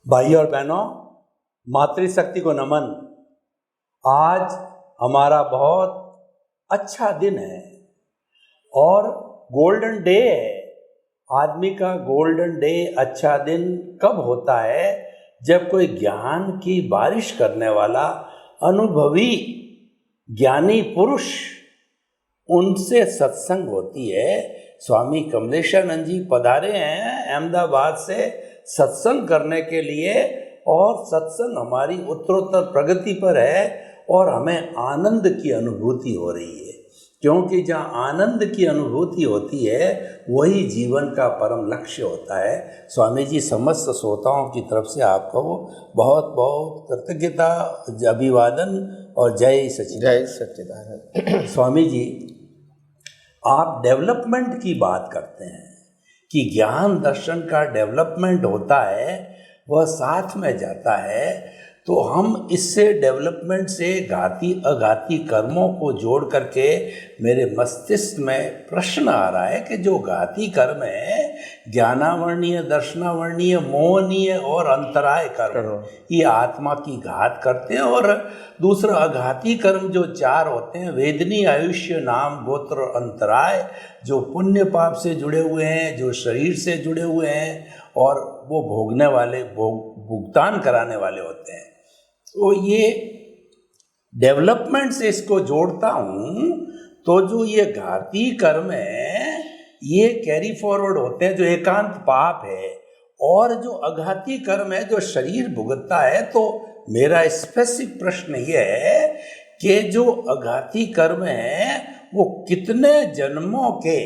भाई और बहनों, मातृशक्ति को नमन। आज हमारा बहुत अच्छा दिन है और गोल्डन डे है। आदमी का गोल्डन डे, अच्छा दिन कब होता है? जब कोई ज्ञान की बारिश करने वाला अनुभवी ज्ञानी पुरुष, उनसे सत्संग होती है। स्वामी कमलेशानंद जी पधारे हैं अहमदाबाद से सत्संग करने के लिए, और सत्संग हमारी उत्तरोत्तर प्रगति पर है और हमें आनंद की अनुभूति हो रही है, क्योंकि जहाँ आनंद की अनुभूति होती है वही जीवन का परम लक्ष्य होता है। स्वामी जी समस्त श्रोताओं की तरफ से आपको बहुत बहुत कृतज्ञता, अभिवादन और जय सच्चिदानंद। स्वामी जी, आप डेवलपमेंट की बात करते हैं कि ज्ञान दर्शन का डेवलपमेंट होता है, वह साथ में जाता है। तो हम इससे डेवलपमेंट से घाती अघाती कर्मों को जोड़ करके मेरे मस्तिष्क में प्रश्न आ रहा है कि जो घाती कर्म है, ज्ञानावर्णीय, दर्शनावर्णीय, मोहनीय और अंतराय कर्म, ये आत्मा की घात करते हैं। और दूसरा अघाती कर्म जो चार होते हैं, वेदनी, आयुष्य, नाम, गोत्र और अंतराय, जो पुण्य पाप से जुड़े हुए हैं, जो शरीर से जुड़े हुए हैं और वो भोगने वाले, भुगतान कराने वाले होते हैं। तो ये डेवलपमेंट से इसको जोड़ता हूँ, तो जो ये घाती कर्म है ये कैरी फॉरवर्ड होते हैं, जो एकांत पाप है। और जो अघाती कर्म है जो शरीर भुगतता है। तो मेरा स्पेसिफिक प्रश्न ये है कि जो अघाती कर्म है वो कितने जन्मों के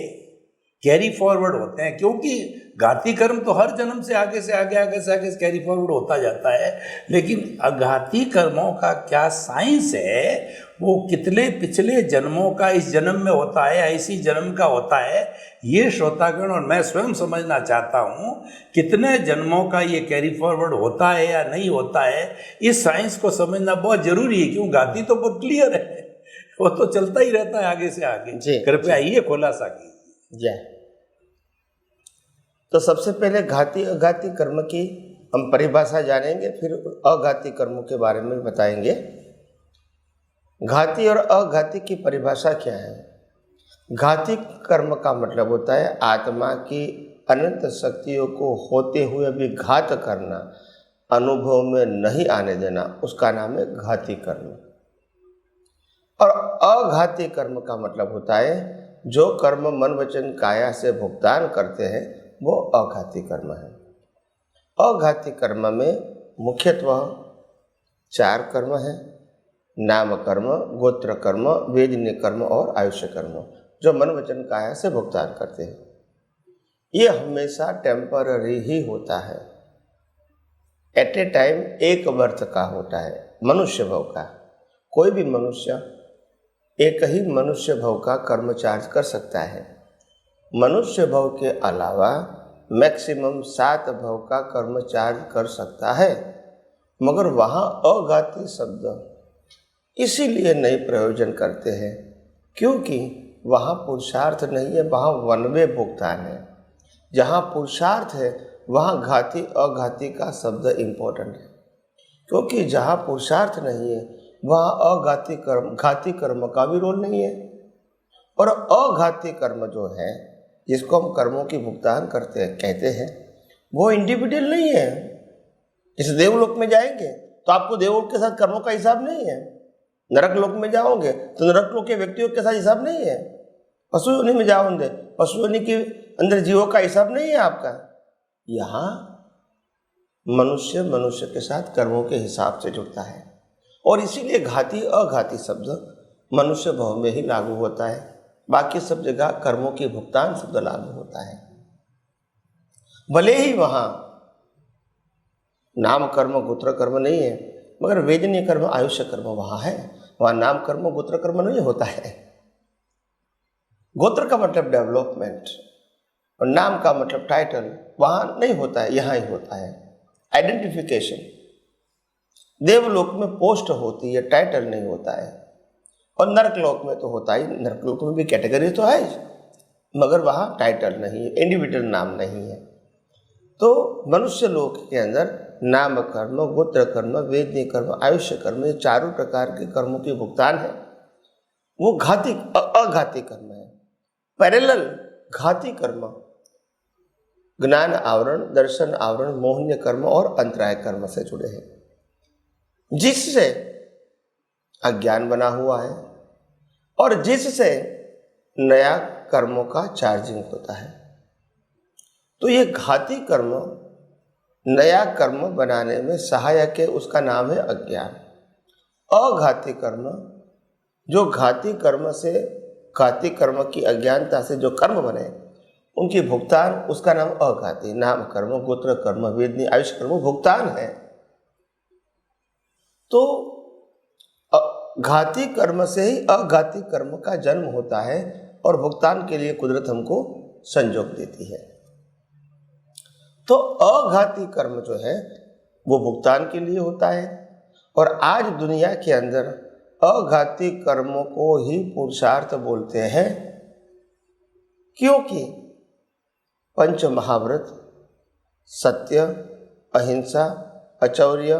कैरी फॉरवर्ड होते हैं? क्योंकि घाती कर्म तो हर जन्म से आगे से आगे कैरी फॉरवर्ड होता जाता है, लेकिन अघाती कर्मों का क्या साइंस है? वो कितने पिछले जन्मों का इस जन्म में होता है या इसी जन्म का होता है? ये श्रोतागण और मैं स्वयं समझना चाहता हूँ, कितने जन्मों का ये कैरी फॉरवर्ड होता है या नहीं होता है। इस साइंस को समझना बहुत जरूरी है, क्यों? घाती तो बहुत क्लियर है, वो तो चलता ही रहता है आगे से आगे। कृपया ये खुलासा कीजिए। तो सबसे पहले घाती अघाती कर्म की हम परिभाषा जानेंगे, फिर अघाती कर्मों के बारे में बताएंगे। घाती और अघाती की परिभाषा क्या है? घाती कर्म का मतलब होता है आत्मा की अनंत शक्तियों को होते हुए भी घात करना, अनुभव में नहीं आने देना, उसका नाम है घाती कर्म। और अघाती कर्म का मतलब होता है जो कर्म मन वचन काया से भुगतान करते हैं, वो अघाती कर्म है। अघाती कर्म में मुख्यतः चार कर्म है: नाम कर्म, गोत्र कर्म, वेदनीय कर्म और आयुष्य कर्म, जो मन वचन काया से भुगतान करते हैं। ये हमेशा टेम्पररी ही होता है, एट ए टाइम एक वर्थ का होता है, मनुष्य भव का। कोई भी मनुष्य एक ही मनुष्य भव का कर्म चार्ज कर सकता है। मनुष्य भव के अलावा मैक्सिमम 7 भव का कर्म चार्ज कर सकता है, मगर वहाँ अघाती शब्द इसीलिए नहीं प्रयोजन करते हैं क्योंकि वहाँ पुरुषार्थ नहीं है, वहाँ वन वे भुगतान है। जहाँ पुरुषार्थ है वहाँ घाती अघाती का शब्द इम्पोर्टेंट है, क्योंकि जहाँ पुरुषार्थ नहीं है वहाँ अघाती कर्म, घाती कर्म का भी रोल नहीं है। और अघाती कर्म जो है, जिसको हम कर्मों की भुगतान करते हैं कहते हैं, वो इंडिविजुअल नहीं है। जैसे देवलोक में जाएंगे तो आपको देवलोक के साथ कर्मों का हिसाब नहीं है, नरक लोक में जाओगे तो नरक लोक के व्यक्तियों के साथ हिसाब नहीं है, पशु योनि में जाओगे पशु योनि के अंदर जीवों का हिसाब नहीं है आपका। यहाँ मनुष्य मनुष्य के साथ कर्मों के हिसाब से जुड़ता है, और इसीलिए घाती अघाती शब्द मनुष्य भव में ही लागू होता है, बाकी सब जगह कर्मों के भुगतान शब्द लागू होता है। भले ही वहाँ नाम कर्म गोत्र कर्म नहीं है, मगर वेदनीय कर्म आयुष्य कर्म वहाँ है। वहाँ नाम कर्म गोत्र कर्म नहीं होता है। गोत्र का मतलब डेवलपमेंट और नाम का मतलब टाइटल वहाँ नहीं होता है, यहाँ ही होता है आइडेंटिफिकेशन। देवलोक में पोस्ट होती है, टाइटल नहीं होता है। और नरकलोक में तो होता ही, नरकलोक में भी कैटेगरी तो है, मगर वहाँ टाइटल नहीं है, इंडिविजुअल नाम नहीं है। तो मनुष्य लोक के अंदर नाम कर्म, गोत्र कर्म, वेदनीय कर्म, आयुष्य कर्म, ये चारों प्रकार के कर्मों के भुगतान है वो घाती अघाती कर्म है। पैरेलल घाती कर्म ज्ञान आवरण, दर्शन आवरण, मोहनीय कर्म और अंतराय कर्म से जुड़े हैं, जिससे अज्ञान बना हुआ है और जिससे नया कर्मों का चार्जिंग होता है। तो ये घाती कर्म नया कर्म बनाने में सहायक है, उसका नाम है अज्ञान। अघाती कर्म, जो घाती कर्म से, घाती कर्म की अज्ञानता से जो कर्म बने उनकी भुगतान, उसका नाम अघाती। नाम कर्म, गोत्र कर्म, वेदनीय, आयुष्य कर्म भुगतान है। तो घाती कर्म से ही अघाती कर्म का जन्म होता है और भुगतान के लिए कुदरत हमको संजोग देती है। तो अघाती कर्म जो है वो भुगतान के लिए होता है और आज दुनिया के अंदर अघाती कर्मों को ही पुरुषार्थ बोलते हैं, क्योंकि पंच महाव्रत, सत्य, अहिंसा, अचौर्य,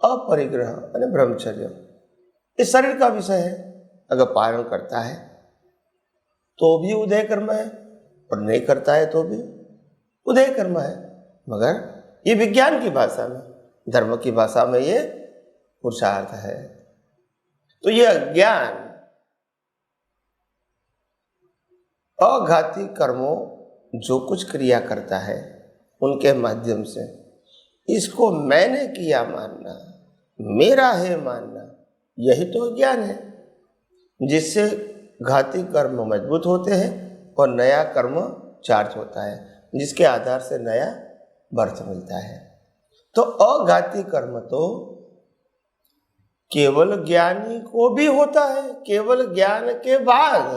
अपरिग्रह यानी ब्रह्मचर्य, इस शरीर का विषय है। अगर पालन करता है तो भी उदय कर्म है और नहीं करता है तो भी उदय कर्म है, मगर ये विज्ञान की भाषा में, धर्म की भाषा में ये पुरुषार्थ है। तो ये अज्ञान अघाती कर्मों जो कुछ क्रिया करता है उनके माध्यम से इसको मैंने किया मानना, मेरा है मानना, यही तो ज्ञान है, जिससे घाती कर्म मजबूत होते हैं और नया कर्म चार्ज होता है, जिसके आधार से नया बर्थ मिलता है। तो अघाती कर्म तो केवल ज्ञानी को भी होता है, केवल ज्ञान के बाद,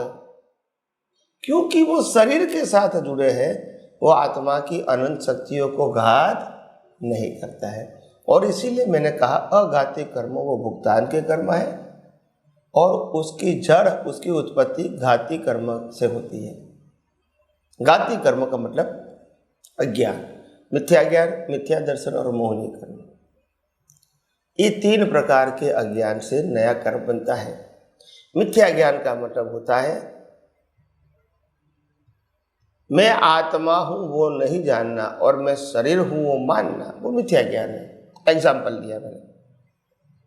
क्योंकि वो शरीर के साथ जुड़े हैं, वो आत्मा की अनंत शक्तियों को घात नहीं करता है। और इसीलिए मैंने कहा अघाती कर्म वो भुगतान के कर्म है और उसकी जड़, उसकी उत्पत्ति घाती कर्म से होती है। घाती कर्म का मतलब अज्ञान, मिथ्या ज्ञान, मिथ्या दर्शन और मोहनीय कर्म। ये तीन प्रकार के अज्ञान से नया कर्म बनता है। मिथ्या ज्ञान का मतलब होता है मैं आत्मा हूं वो नहीं जानना और मैं शरीर हूं वो मानना, वो मिथ्या ज्ञान है। एग्जाम्पल दिया मैंने।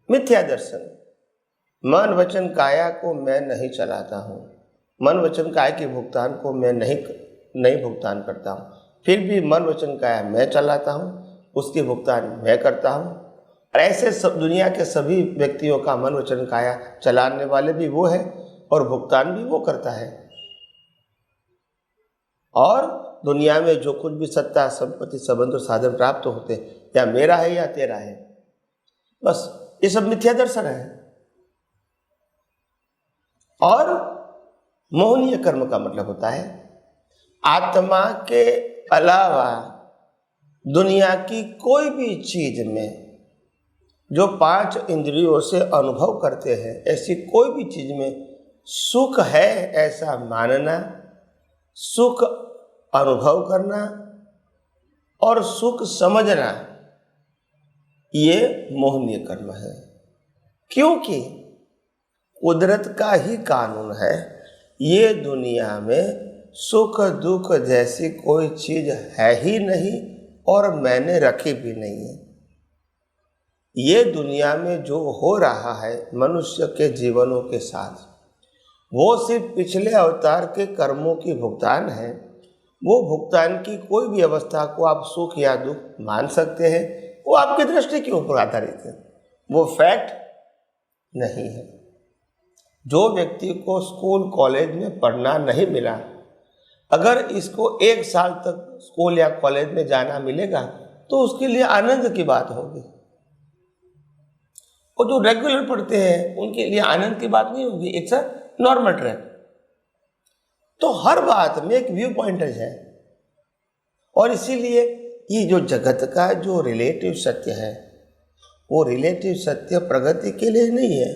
मिथ्या दर्शन, मन वचन काया को मैं नहीं चलाता हूँ, मन वचन काया के भुगतान को मैं नहीं भुगतान करता हूँ, फिर भी मन वचन काया मैं चलाता हूँ, उसके भुगतान मैं करता हूँ। और ऐसे सब दुनिया के सभी व्यक्तियों का मन वचन काया चलाने वाले भी वो है और भुगतान भी वो करता है। और दुनिया में जो कुछ भी सत्ता, संपत्ति, संबंध और साधन प्राप्त होते या मेरा है या तेरा है, बस ये सब मिथ्या दर्शन है। और मोहनीय कर्म का मतलब होता है आत्मा के अलावा दुनिया की कोई भी चीज में जो पांच इंद्रियों से अनुभव करते हैं, ऐसी कोई भी चीज में सुख है ऐसा मानना, सुख अनुभव करना और सुख समझना, ये मोहनीय कर्म है। क्योंकि कुदरत का ही कानून है, ये दुनिया में सुख दुख जैसी कोई चीज है ही नहीं और मैंने रखी भी नहीं है। ये दुनिया में जो हो रहा है मनुष्य के जीवनों के साथ, वो सिर्फ पिछले अवतार के कर्मों की भुगतान है। वो भुगतान की कोई भी अवस्था को आप सुख या दुख मान सकते हैं, वो आपकी दृष्टि के ऊपर आधारित है, वो फैक्ट नहीं है। जो व्यक्ति को स्कूल कॉलेज में पढ़ना नहीं मिला, अगर इसको 1 साल तक स्कूल या कॉलेज में जाना मिलेगा तो उसके लिए आनंद की बात होगी। और जो रेगुलर पढ़ते हैं उनके लिए आनंद की बात नहीं होगी, इट्स अ नॉर्मल ट्रैक। तो हर बात में एक व्यू पॉइंट है और इसीलिए ये जो जगत का जो रिलेटिव सत्य है, वो रिलेटिव सत्य प्रगति के लिए नहीं है,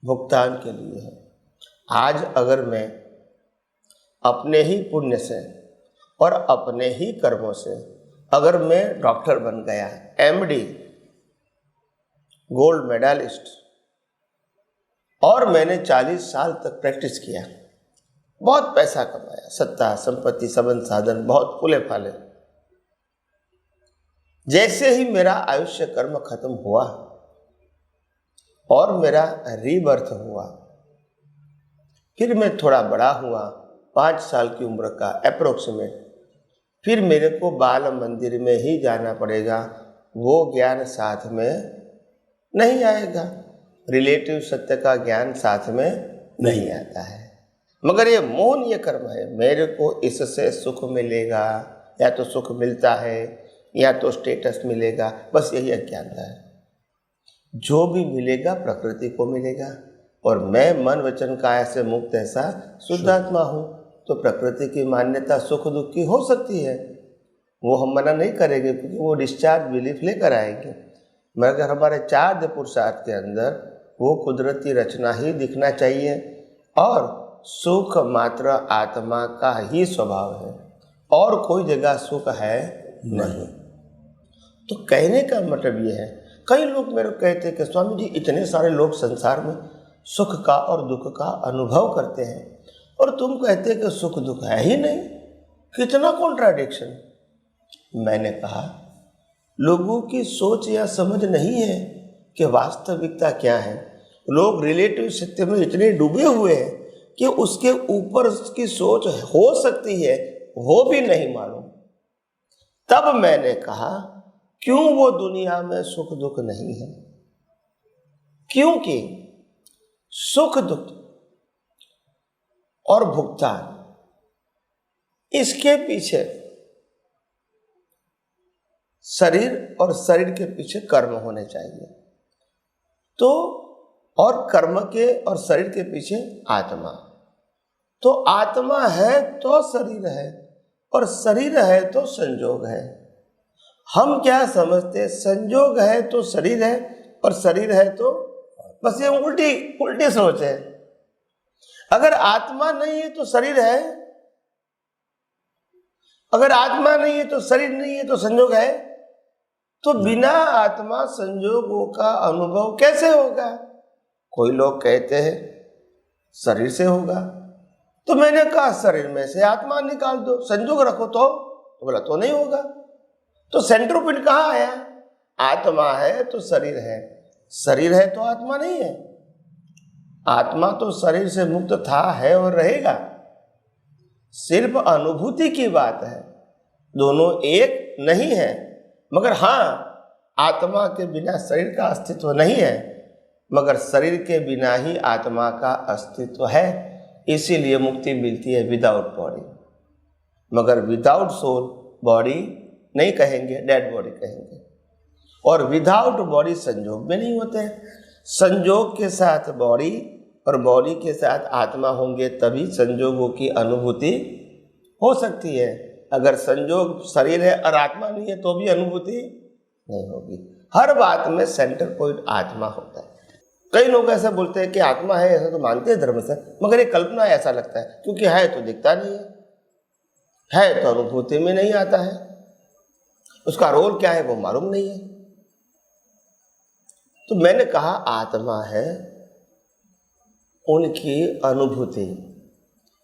भुगतान के लिए है। आज अगर मैं अपने ही पुण्य से और अपने ही कर्मों से अगर मैं डॉक्टर बन गया, एमडी, गोल्ड मेडलिस्ट, और मैंने 40 साल तक प्रैक्टिस किया, बहुत पैसा कमाया, सत्ता संपत्ति संबंध साधन बहुत फूले फाले, जैसे ही मेरा आयुष्य कर्म खत्म हुआ और मेरा रीबर्थ हुआ, फिर मैं थोड़ा बड़ा हुआ, 5 साल की उम्र का अप्रोक्सीमेट, फिर मेरे को बाल मंदिर में ही जाना पड़ेगा, वो ज्ञान साथ में नहीं आएगा, रिलेटिव सत्य का ज्ञान साथ में नहीं आता है। मगर ये मौन ये कर्म है, मेरे को इससे सुख मिलेगा, या तो सुख मिलता है या तो स्टेटस मिलेगा, बस यही अज्ञानता है। जो भी मिलेगा प्रकृति को मिलेगा, और मैं मन वचन काया से मुक्त ऐसा शुद्धात्मा हूँ, तो प्रकृति की मान्यता सुख दुख की हो सकती है, वो हम मना नहीं करेंगे, क्योंकि वो डिस्चार्ज बिलीफ लेकर आएंगे। मगर हमारे 4 पुरुषार्थ के अंदर वो कुदरती रचना ही दिखना चाहिए, और सुख मात्र आत्मा का ही स्वभाव है, और कोई जगह सुख है नहीं। तो कहने का मतलब ये है, कई लोग मेरे को कहते हैं कि स्वामी जी इतने सारे लोग संसार में सुख का और दुख का अनुभव करते हैं, और तुम कहते हैं कि सुख दुख है ही नहीं, कितना कॉन्ट्राडिक्शन। मैंने कहा लोगों की सोच या समझ नहीं है कि वास्तविकता क्या है। लोग रिलेटिव सत्य में इतने डूबे हुए हैं कि उसके ऊपर उसकी सोच हो सकती है, वो भी नहीं मालूम। तब मैंने कहा क्यों वो दुनिया में सुख दुख नहीं है, क्योंकि सुख दुख और भुगतान, इसके पीछे शरीर, और शरीर के पीछे कर्म होने चाहिए। तो और कर्म के और शरीर के पीछे आत्मा। तो आत्मा है तो शरीर है, और शरीर है तो संयोग है। हम क्या समझते, संयोग है तो शरीर है, और शरीर है तो, बस ये उल्टी सोच है। अगर आत्मा नहीं है तो शरीर है, अगर आत्मा नहीं है तो शरीर नहीं है, तो संयोग है। तो बिना आत्मा संयोगों का अनुभव कैसे होगा? कोई लोग कहते हैं शरीर से होगा, तो मैंने कहा शरीर में से आत्मा निकाल दो, संयोग रखो, तो बोला तो नहीं होगा। तो सेंटर पॉइंट कहाँ आया? आत्मा है तो शरीर है, शरीर है तो आत्मा नहीं है। आत्मा तो शरीर से मुक्त था, है और रहेगा, सिर्फ अनुभूति की बात है, दोनों एक नहीं है। मगर हाँ, आत्मा के बिना शरीर का अस्तित्व नहीं है, मगर शरीर के बिना ही आत्मा का अस्तित्व है। इसीलिए मुक्ति मिलती है विदाउट बॉडी। मगर विदाउट सोल बॉडी नहीं कहेंगे, डेड बॉडी कहेंगे। और विदाउट बॉडी संयोग में नहीं होते हैं। संयोग के साथ बॉडी और बॉडी के साथ आत्मा होंगे, तभी संयोगों की अनुभूति हो सकती है। अगर संयोग शरीर है और आत्मा नहीं है तो भी अनुभूति नहीं होगी। हर बात में सेंटर पॉइंट आत्मा होता है। कई लोग ऐसा बोलते हैं कि आत्मा है, ऐसा तो मानते हैं धर्म से, मगर ये कल्पना ऐसा लगता है, क्योंकि है तो दिखता नहीं है तो अनुभूति में नहीं आता है, उसका रोल क्या है वो मालूम नहीं है। तो मैंने कहा आत्मा है उनकी अनुभूति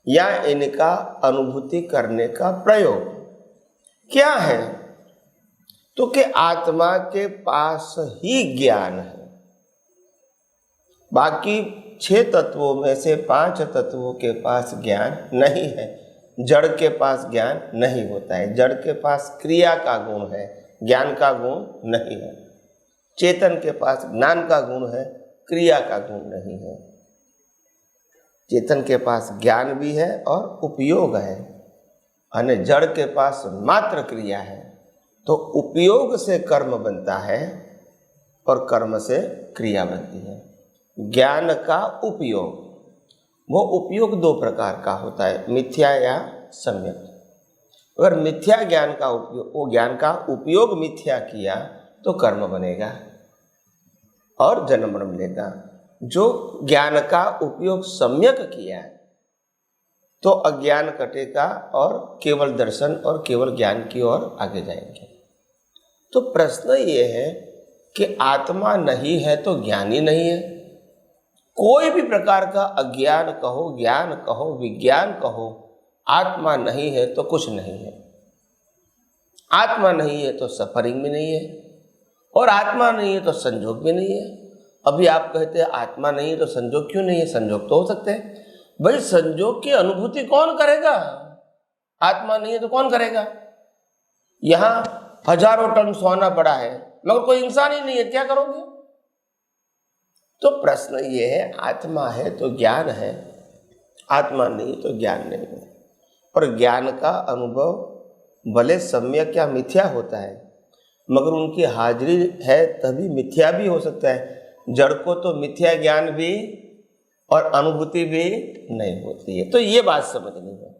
या इनका अनुभूति करने का प्रयोग क्या है, तो कि आत्मा के पास ही ज्ञान है। बाकी 6 तत्वों में से 5 तत्वों के पास ज्ञान नहीं है। जड़ के पास ज्ञान नहीं होता है, जड़ के पास क्रिया का गुण है, ज्ञान का गुण नहीं है। चेतन के पास ज्ञान का गुण है, क्रिया का गुण नहीं है। चेतन के पास ज्ञान भी है और उपयोग है, और जड़ के पास मात्र क्रिया है। तो उपयोग से कर्म बनता है और कर्म से क्रिया बनती है। ज्ञान का उपयोग, वो उपयोग 2 प्रकार का होता है, मिथ्या या सम्यक। अगर मिथ्या ज्ञान का उपयोग, वो ज्ञान का उपयोग मिथ्या किया तो कर्म बनेगा और जन्म मरण लेगा। जो ज्ञान का उपयोग सम्यक किया तो अज्ञान कटेगा और केवल दर्शन और केवल ज्ञान की ओर आगे जाएंगे। तो प्रश्न ये है कि आत्मा नहीं है तो ज्ञान ही नहीं है। कोई भी प्रकार का अज्ञान कहो, ज्ञान कहो, विज्ञान कहो, आत्मा नहीं है तो कुछ नहीं है। आत्मा नहीं है तो सफरिंग भी नहीं है, और आत्मा नहीं है तो संजोग भी नहीं है। अभी आप कहते हैं आत्मा नहीं है तो संजोग क्यों नहीं है? संजोग तो हो सकते हैं। भाई संजोग की अनुभूति कौन करेगा? आत्मा नहीं है तो कौन करेगा? यहां हजारों टन सोना पड़ा है मगर कोई इंसान ही नहीं है, क्या करोगे? तो प्रश्न ये है, आत्मा है तो ज्ञान है, आत्मा नहीं तो ज्ञान नहीं है। और ज्ञान का अनुभव भले सम्यक या मिथ्या होता है, मगर उनकी हाजिरी है तभी मिथ्या भी हो सकता है। जड़ को तो मिथ्या ज्ञान भी और अनुभूति भी नहीं होती है। तो ये बात समझनी है।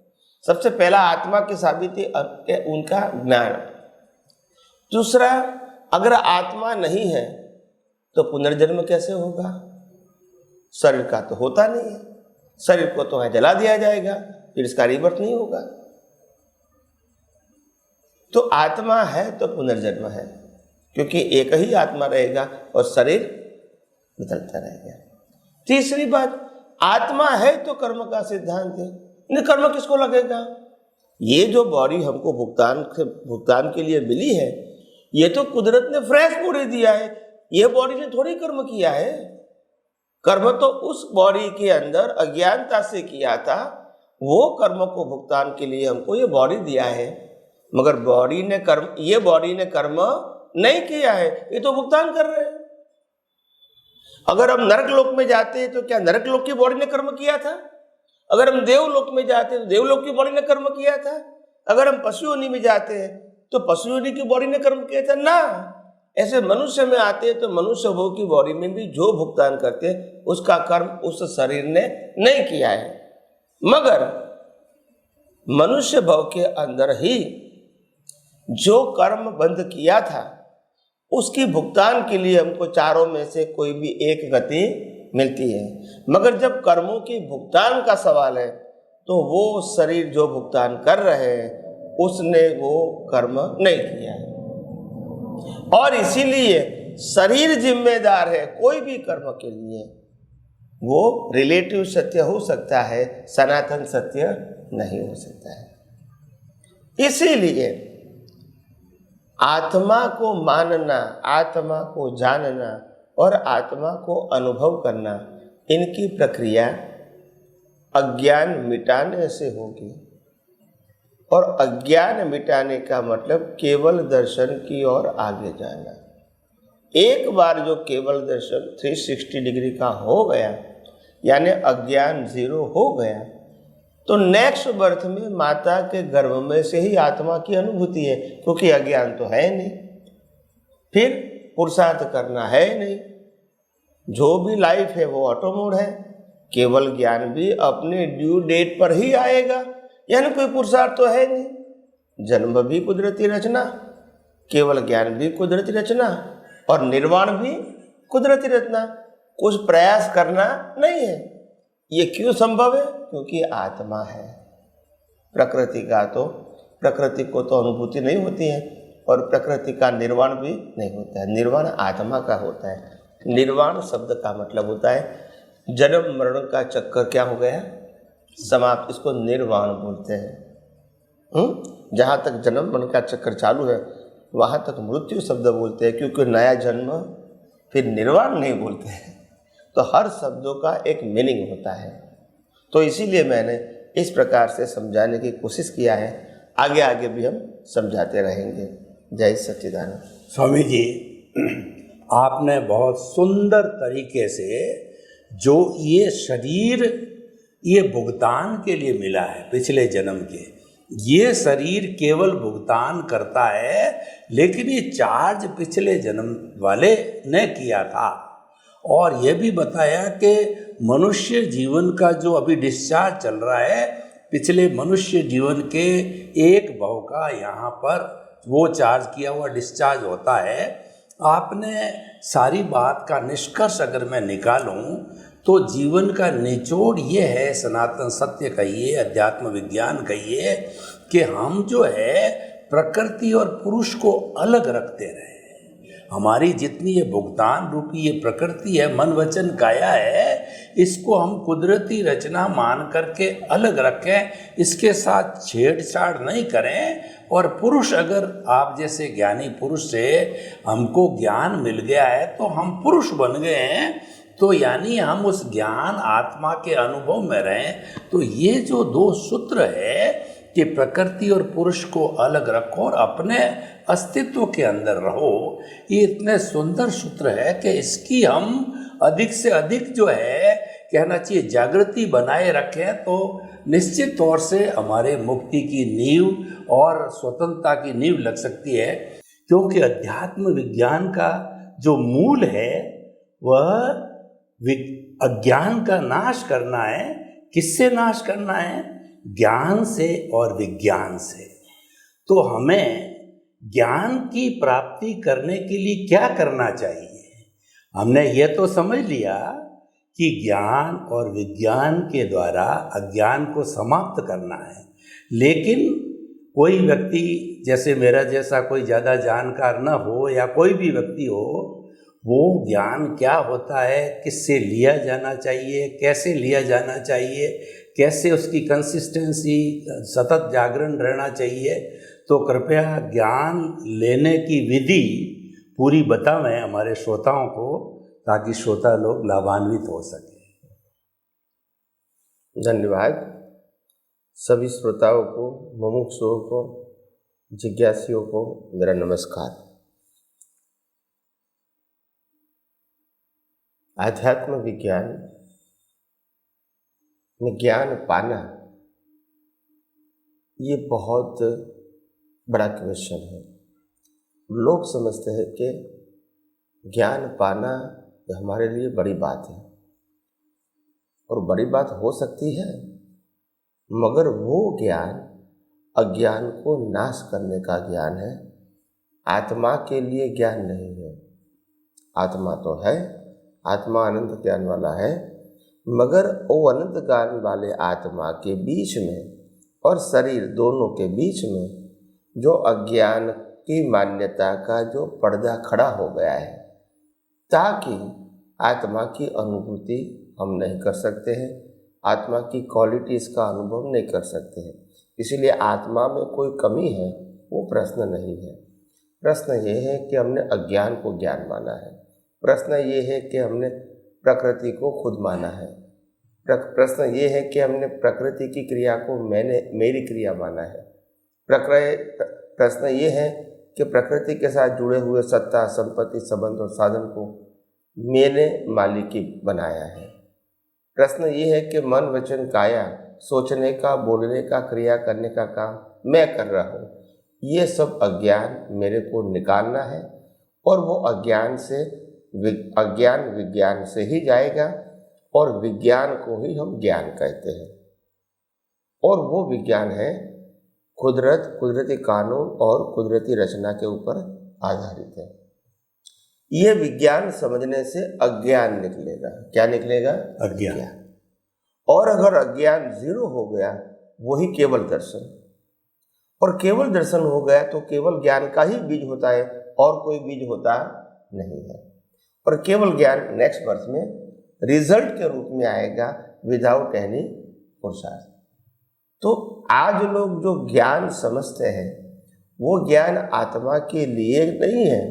सबसे पहला आत्मा की साबिती उनका ज्ञान। दूसरा, अगर आत्मा नहीं है तो पुनर्जन्म कैसे होगा? शरीर का तो होता नहीं है, शरीर को तो जला दिया जाएगा, फिर इसका रिबर्थ नहीं होगा। तो आत्मा है तो पुनर्जन्म है, क्योंकि एक ही आत्मा रहेगा और शरीर बदलता रहेगा। तीसरी बात, आत्मा है तो कर्म का सिद्धांत है। नहीं, कर्म किसको लगेगा? ये जो बॉडी हमको भुगतान के लिए मिली है, ये तो कुदरत ने फ्रेश बॉडी दिया है, ये बॉडी ने थोड़ी कर्म किया है। कर्म तो उस बॉडी के अंदर अज्ञानता से किया था, वो कर्म को भुगतान के लिए हमको ये बॉडी दिया है। मगर ये बॉडी ने कर्म नहीं किया है, ये तो भुगतान कर रहे हैं। अगर हम नरक लोक में जाते हैं तो क्या नरक लोक की बॉडी ने कर्म किया था? अगर हम देवलोक में जाते हैं तो देवलोक की बॉडी ने कर्म किया था? अगर हम पशु योनि में जाते हैं तो पशु योनि की बॉडी ने कर्म किया था ना। ऐसे मनुष्य में आते हैं तो मनुष्य भोग की बॉडी में भी जो भुगतान करते हैं उसका कर्म उस शरीर ने नहीं किया है। मगर मनुष्य भव के अंदर ही जो कर्म बंध किया था उसकी भुगतान के लिए हमको चारों में से कोई भी एक गति मिलती है। मगर जब कर्मों की भुगतान का सवाल है तो वो शरीर जो भुगतान कर रहे हैं उसने वो कर्म नहीं किया है, और इसीलिए शरीर जिम्मेदार है कोई भी कर्म के लिए। वो रिलेटिव सत्य हो सकता है, सनातन सत्य नहीं हो सकता है। इसीलिए आत्मा को मानना, आत्मा को जानना और आत्मा को अनुभव करना, इनकी प्रक्रिया अज्ञान मिटाने से होगी। और अज्ञान मिटाने का मतलब केवल दर्शन की ओर आगे जाना। एक बार जो केवल दर्शन 360 डिग्री का हो गया, यानी अज्ञान 0 हो गया, तो नेक्स्ट बर्थ में माता के गर्भ में से ही आत्मा की अनुभूति है, क्योंकि अज्ञान तो है नहीं, फिर पुरुषार्थ करना है नहीं। जो भी लाइफ है वो ऑटो मोड है। केवल ज्ञान भी अपने ड्यू डेट पर ही आएगा, यानी कोई पुरुषार्थ तो है नहीं। जन्म भी कुदरती रचना, केवल ज्ञान भी कुदरती रचना, और निर्वाण भी कुदरती रचना। कुछ प्रयास करना नहीं है। ये क्यों संभव है? क्योंकि आत्मा है। प्रकृति को तो अनुभूति नहीं होती है, और प्रकृति का निर्वाण भी नहीं होता है। निर्वाण आत्मा का होता है। निर्वाण शब्द का मतलब होता है जन्म मरण का चक्कर क्या हो गया, समाप्त। इसको निर्वाण बोलते हैं। जहाँ तक जन्म मरण का चक्कर चालू है वहाँ तक मृत्यु शब्द बोलते हैं, क्योंकि नया जन्म फिर निर्वाण नहीं बोलते हैं। तो हर शब्दों का एक मीनिंग होता है। तो इसीलिए मैंने इस प्रकार से समझाने की कोशिश किया है। आगे आगे भी हम समझाते रहेंगे। जय सच्चिदानंद। स्वामी जी, आपने बहुत सुंदर तरीके से जो ये शरीर ये भुगतान के लिए मिला है पिछले जन्म के, ये शरीर केवल भुगतान करता है, लेकिन ये चार्ज पिछले जन्म वाले ने किया था। और ये भी बताया कि मनुष्य जीवन का जो अभी डिस्चार्ज चल रहा है, पिछले मनुष्य जीवन के एक भव का यहाँ पर वो चार्ज किया हुआ डिस्चार्ज होता है। आपने सारी बात का निष्कर्ष अगर मैं निकालूं तो जीवन का निचोड़ ये है, सनातन सत्य कहिए, अध्यात्म विज्ञान कहिए, कि हम जो है प्रकृति और पुरुष को अलग रखते रहे। हमारी जितनी ये भुगतान रूपी ये प्रकृति है, मन वचन काया है, इसको हम कुदरती रचना मान करके अलग रखें, इसके साथ छेड़छाड़ नहीं करें। और पुरुष, अगर आप जैसे ज्ञानी पुरुष से हमको ज्ञान मिल गया है तो हम पुरुष बन गए हैं, तो यानी हम उस ज्ञान आत्मा के अनुभव में रहें। तो ये जो दो सूत्र है कि प्रकृति और पुरुष को अलग रखो और अपने अस्तित्व के अंदर रहो, ये इतने सुंदर सूत्र है कि इसकी हम अधिक से अधिक जो है कहना चाहिए जागृति बनाए रखें, तो निश्चित तौर से हमारे मुक्ति की नींव और स्वतंत्रता की नींव लग सकती है। क्योंकि अध्यात्म विज्ञान का जो मूल है वह अज्ञान का नाश करना है। किससे नाश करना है? ज्ञान से और विज्ञान से। तो हमें ज्ञान की प्राप्ति करने के लिए क्या करना चाहिए? हमने ये तो समझ लिया कि ज्ञान और विज्ञान के द्वारा अज्ञान को समाप्त करना है। लेकिन कोई व्यक्ति, जैसे मेरा जैसा कोई ज़्यादा जानकार न हो या कोई भी व्यक्ति हो, वो ज्ञान क्या होता है, किससे लिया जाना चाहिए, कैसे लिया जाना चाहिए, कैसे उसकी कंसिस्टेंसी, सतत जागरण रहना चाहिए, तो कृपया ज्ञान लेने की विधि पूरी बतावें हमारे श्रोताओं को, ताकि श्रोता लोग लाभान्वित हो सके। धन्यवाद। सभी श्रोताओं को, मुमुक्षुओं को, जिज्ञासियों को मेरा नमस्कार। आध्यात्म विज्ञान में ज्ञान पाना ये बहुत बड़ा क्वेश्चन है। लोग समझते हैं कि ज्ञान पाना हमारे लिए बड़ी बात है, और बड़ी बात हो सकती है, मगर वो ज्ञान अज्ञान को नाश करने का ज्ञान है, आत्मा के लिए ज्ञान नहीं है। आत्मा तो है, आत्मा अनंत ज्ञान वाला है, मगर वो अनंत ज्ञान वाले आत्मा के बीच में और शरीर दोनों के बीच में जो अज्ञान की मान्यता का जो पर्दा खड़ा हो गया है, ताकि आत्मा की अनुभूति हम नहीं कर सकते हैं, आत्मा की क्वालिटीज़ का अनुभव नहीं कर सकते हैं। इसीलिए आत्मा में कोई कमी है वो प्रश्न नहीं है। प्रश्न ये है कि हमने अज्ञान को ज्ञान माना है। प्रश्न ये है कि हमने प्रकृति को खुद माना है। प्रश्न ये है कि हमने प्रकृति की क्रिया को मेरी क्रिया माना है। प्रश्न ये है कि प्रकृति के साथ जुड़े हुए सत्ता, संपत्ति, संबंध और साधन को मैंने मालिकी बनाया है। प्रश्न ये है कि मन, वचन, काया, सोचने का, बोलने का, क्रिया करने का काम मैं कर रहा हूँ। ये सब अज्ञान मेरे को निकालना है, और वो अज्ञान विज्ञान से ही जाएगा, और विज्ञान को ही हम ज्ञान कहते हैं। और वो विज्ञान है कुदरती कानून और कुदरती रचना के ऊपर आधारित है। ये विज्ञान समझने से अज्ञान निकलेगा। क्या निकलेगा? अज्ञान। और अगर अज्ञान जीरो हो गया, वही केवल दर्शन, और केवल दर्शन हो गया तो केवल ज्ञान का ही बीज होता है, और कोई बीज होता नहीं है। और केवल ज्ञान नेक्स्ट बर्थ में रिजल्ट के रूप में आएगा, विदाउट एनी पुरुषार्थ। तो आज लोग जो ज्ञान समझते हैं वो ज्ञान आत्मा के लिए नहीं है,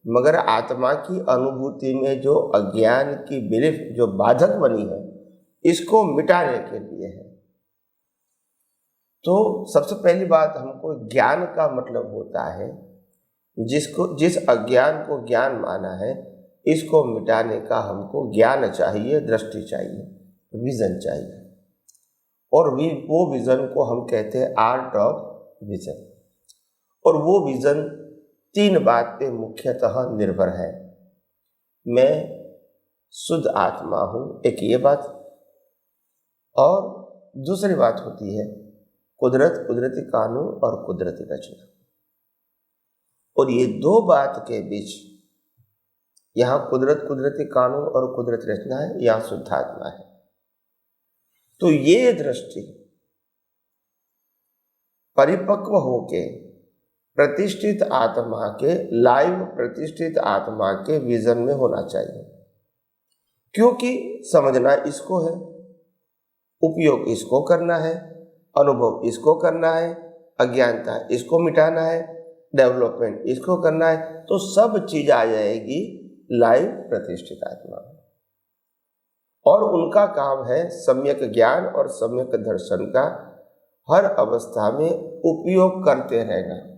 मगर आत्मा की अनुभूति में जो अज्ञान की बिलीफ जो बाधक बनी है, इसको मिटाने के लिए है। तो सबसे पहली बात, हमको ज्ञान का मतलब होता है जिस अज्ञान को ज्ञान माना है, इसको मिटाने का हमको ज्ञान चाहिए, दृष्टि चाहिए, विजन चाहिए। और वो विजन को हम कहते हैं आर्ट ऑफ विजन। और वो विजन 3 बात पे मुख्यतः निर्भर है। मैं शुद्ध आत्मा हूँ, एक ये बात, और दूसरी बात होती है कुदरती कानून और कुदरती रचना। और ये 2 बात के बीच यहाँ कुदरती कानून और कुदरती रचना है, यहाँ शुद्ध आत्मा है। तो ये दृष्टि परिपक्व होके प्रतिष्ठित आत्मा के लाइव प्रतिष्ठित आत्मा के विजन में होना चाहिए, क्योंकि समझना इसको है, उपयोग इसको करना है, अनुभव इसको करना है, अज्ञानता इसको मिटाना है, डेवलपमेंट इसको करना है, तो सब चीज आ जाएगी लाइव प्रतिष्ठित आत्मा में। और उनका काम है सम्यक ज्ञान और सम्यक दर्शन का हर अवस्था में उपयोग करते रहना।